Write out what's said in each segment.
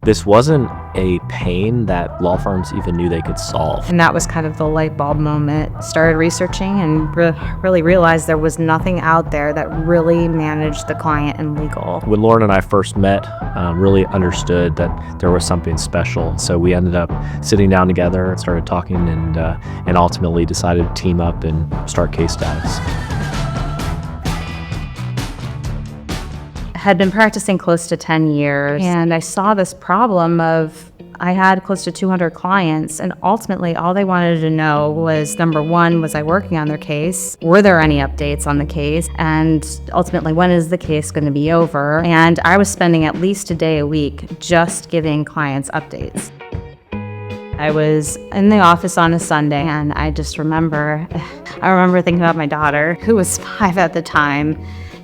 This wasn't a pain that law firms even knew they could solve. And that was kind of the light bulb moment. Started researching and really realized there was nothing out there that really managed the client and legal. When Lauren and I first met, really understood that there was something special. So we ended up sitting down together and started talking and ultimately decided to team up and start Case Status. Had been practicing close to 10 years, and I saw this problem of I had close to 200 clients, and ultimately all they wanted to know was, number one, was I working on their case? Were there any updates on the case? And ultimately, when is the case going to be over? And I was spending at least a day a week just giving clients updates. I was in the office on a Sunday, and I remember thinking about my daughter, who was 5 at the time,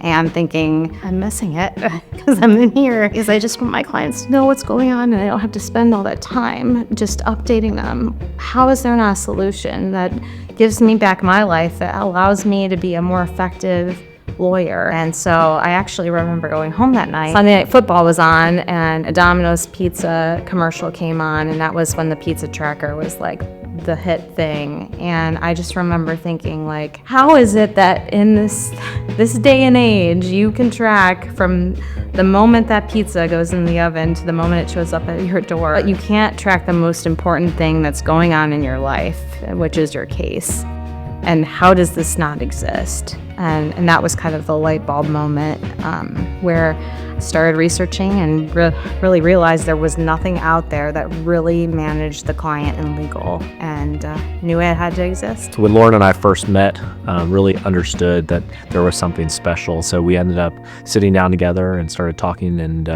and thinking, I'm missing it because I'm in here, because I just want my clients to know what's going on and I don't have to spend all that time just updating them. How is there not a solution that gives me back my life, that allows me to be a more effective lawyer? And so I actually remember going home that night. Sunday Night Football was on and a Domino's pizza commercial came on, and that was when the pizza tracker was like the hit thing. And I just remember thinking, like, how is it that in this day and age you can track from the moment that pizza goes in the oven to the moment it shows up at your door, but you can't track the most important thing that's going on in your life, which is your case? And how does this not exist? And that was kind of the light bulb moment where I started researching and really realized there was nothing out there that really managed the client and legal, and knew it had to exist. When Lauren and I first met, really understood that there was something special. So we ended up sitting down together and started talking and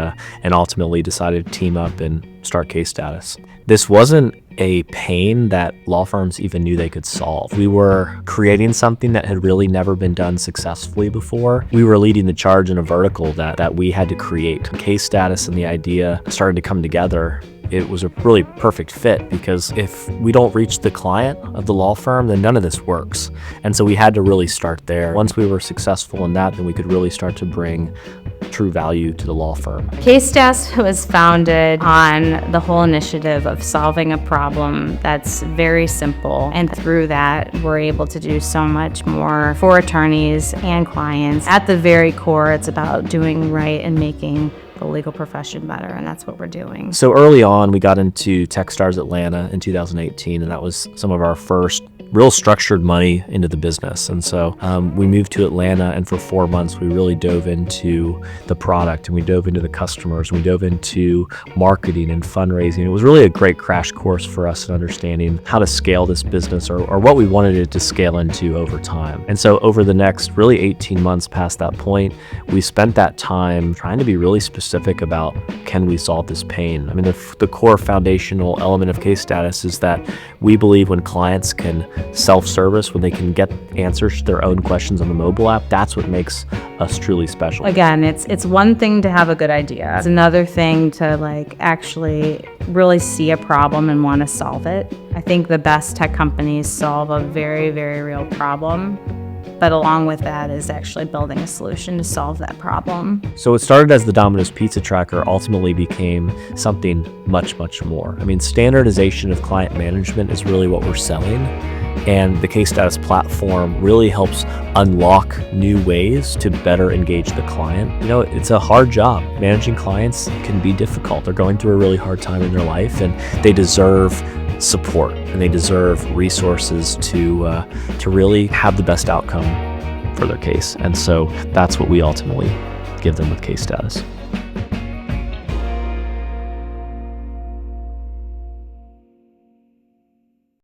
ultimately decided to team up and start Case Status. This wasn't a pain that law firms even knew they could solve. We were creating something that had really never been done successfully before. We were leading the charge in a vertical that we had to create. Case Status and the idea started to come together. It was a really perfect fit, because if we don't reach the client of the law firm, then none of this works. And so we had to really start there. Once we were successful in that, then we could really start to bring true value to the law firm. Case Status was founded on the whole initiative of solving a problem that's very simple, and through that we're able to do so much more for attorneys and clients. At the very core, it's about doing right and making the legal profession better, and that's what we're doing. So early on, we got into Techstars Atlanta in 2018, and that was some of our first real structured money into the business. And so we moved to Atlanta, and for 4 months we really dove into the product, and we dove into the customers, and we dove into marketing and fundraising. It was really a great crash course for us in understanding how to scale this business, or what we wanted it to scale into over time. And so over the next really 18 months past that point, we spent that time trying to be really specific about, can we solve this pain? I mean, the core foundational element of Case Status is that we believe when clients can self-service, when they can get answers to their own questions on the mobile app, that's what makes us truly special. Again, it's one thing to have a good idea. It's another thing to actually really see a problem and want to solve it. I think the best tech companies solve a very, very real problem. But along with that is actually building a solution to solve that problem. So it started as the Domino's Pizza Tracker, ultimately became something much, much more. I mean, standardization of client management is really what we're selling. And the Case Status platform really helps unlock new ways to better engage the client. You know, it's a hard job. Managing clients can be difficult. They're going through a really hard time in their life, and they deserve support, and they deserve resources to really have the best outcome for their case. And so that's what we ultimately give them with Case Status.